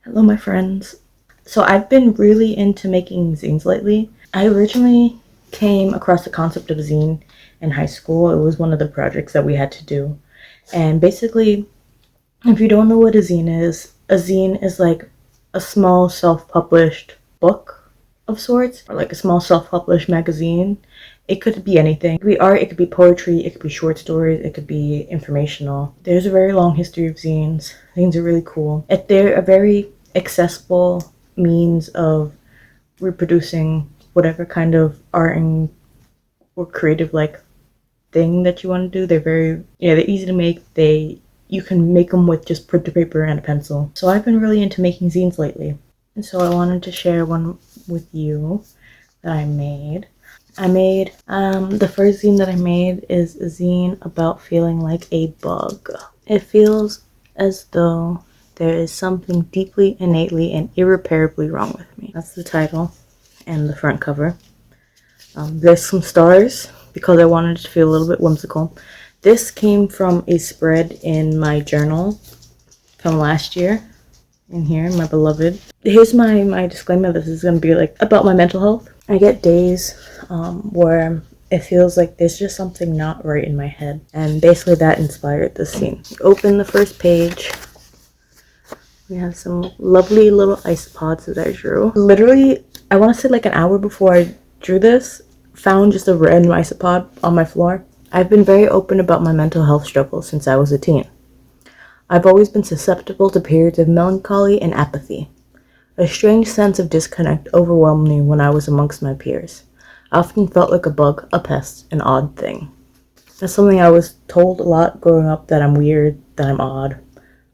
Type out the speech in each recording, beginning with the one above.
Hello, my friends. So I've been really into making zines lately. I originally came across the concept of zine in high school. It was one of the projects that we had to do. And basically, if you don't know what a zine is like a small self-published book of sorts, or like a small self-published magazine. It could be anything. It could be art, it could be poetry, it could be short stories, it could be informational. There's a very long history of zines. Zines are really cool. They're a very accessible means of reproducing whatever kind of art and or creative like thing that you want to do. They're easy to make. You can make them with just printer paper and a pencil. So I've been really into making zines lately. And so I wanted to share one with you that I made. The first zine that I made is a zine about feeling like a bug. It feels as though there is something deeply, innately, and irreparably wrong with me. That's the title and the front cover. There's some stars because I wanted it to feel a little bit whimsical. This came from a spread in my journal from last year. In here, my beloved. Here's my disclaimer. This is going to be like about my mental health. I get days where it feels like there's just something not right in my head. And basically that inspired this scene. Open the first page. We have some lovely little isopods that I drew. Literally, I want to say like an hour before I drew this, found just a random isopod on my floor. I've been very open about my mental health struggles since I was a teen. I've always been susceptible to periods of melancholy and apathy. A strange sense of disconnect overwhelmed me when I was amongst my peers. I often felt like a bug, a pest, an odd thing. That's something I was told a lot growing up, that I'm weird, that I'm odd,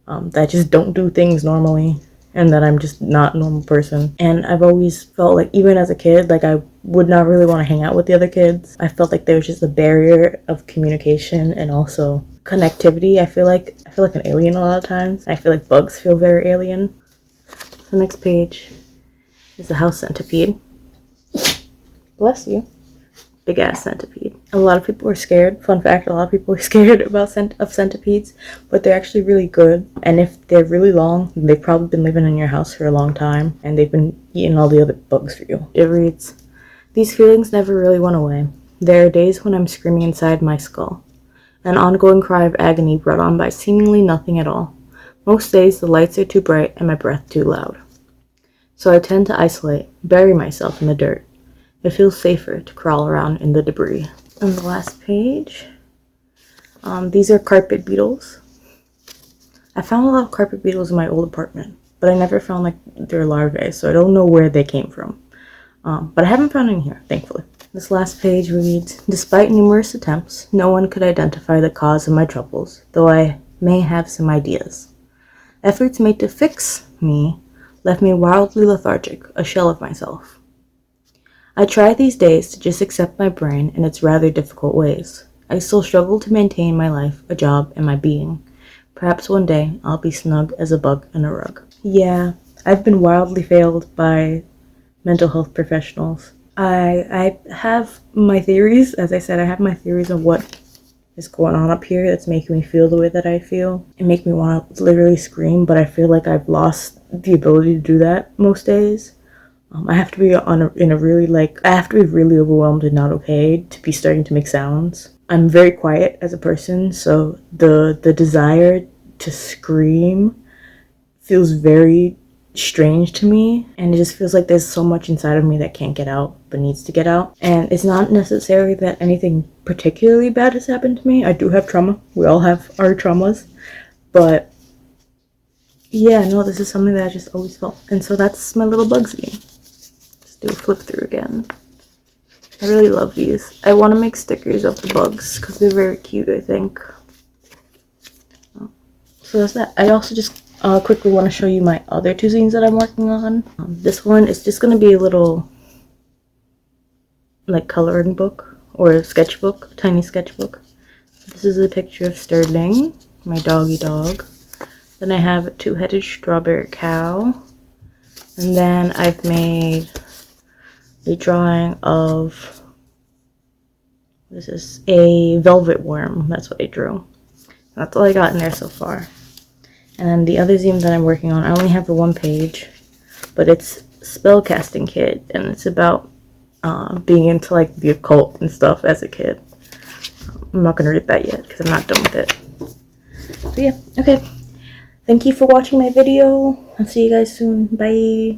that I just don't do things normally, and that I'm just not a normal person. And I've always felt like, even as a kid, like I would not really want to hang out with the other kids. I felt like there was just a barrier of communication and also connectivity. I feel like an alien a lot of times. I feel like bugs feel very alien. The next page is the house centipede. Bless you. Big ass centipede. A lot of people are scared. Fun fact, a lot of people are scared about centipedes, but they're actually really good. And if they're really long, they've probably been living in your house for a long time, and they've been eating all the other bugs for you. It reads, "These feelings never really went away. There are days when I'm screaming inside my skull. An ongoing cry of agony brought on by seemingly nothing at all. Most days the lights are too bright and my breath too loud. So I tend to isolate, bury myself in the dirt. It feels safer to crawl around in the debris." On the last page, these are carpet beetles. I found a lot of carpet beetles in my old apartment, but I never found like their larvae, so I don't know where they came from. But I haven't found any here, thankfully. This last page reads, "Despite numerous attempts, no one could identify the cause of my troubles, though I may have some ideas. Efforts made to fix me left me wildly lethargic, a shell of myself. I try these days to just accept my brain and its rather difficult ways. I still struggle to maintain my life, a job, and my being. Perhaps one day I'll be snug as a bug in a rug." Yeah, I've been wildly failed by mental health professionals. I have my theories. As I said, I have my theories of what is going on up here that's making me feel the way that I feel. It makes me want to literally scream, but I feel like I've lost the ability to do that most days. I have to be I have to be really overwhelmed and not okay to be starting to make sounds. I'm very quiet as a person, so the desire to scream feels very strange to me, and it just feels like there's so much inside of me that can't get out but needs to get out. And it's not necessarily that anything particularly bad has happened to me. I do have trauma. We all have our traumas, but yeah, no, this is something that I just always felt. And so that's my little Bugsy. Let's do a flip through again. I really love these. I want to make stickers of the bugs because they're very cute, I think. So that's that. I also just quickly want to show you my other two zines that I'm working on. This one is just going to be a little like coloring book or a sketchbook, tiny sketchbook. This is a picture of Sterling, my doggy dog. Then I have a two-headed strawberry cow. And then I've made a drawing of, what is this? A velvet worm. That's what I drew. That's all I got in there so far. And then the other zine that I'm working on, I only have the one page, but it's Spellcasting Kid, and it's about being into like the occult and stuff as a kid. I'm not gonna read that yet because I'm not done with it. So yeah, okay. Thank you for watching my video. I'll see you guys soon. Bye.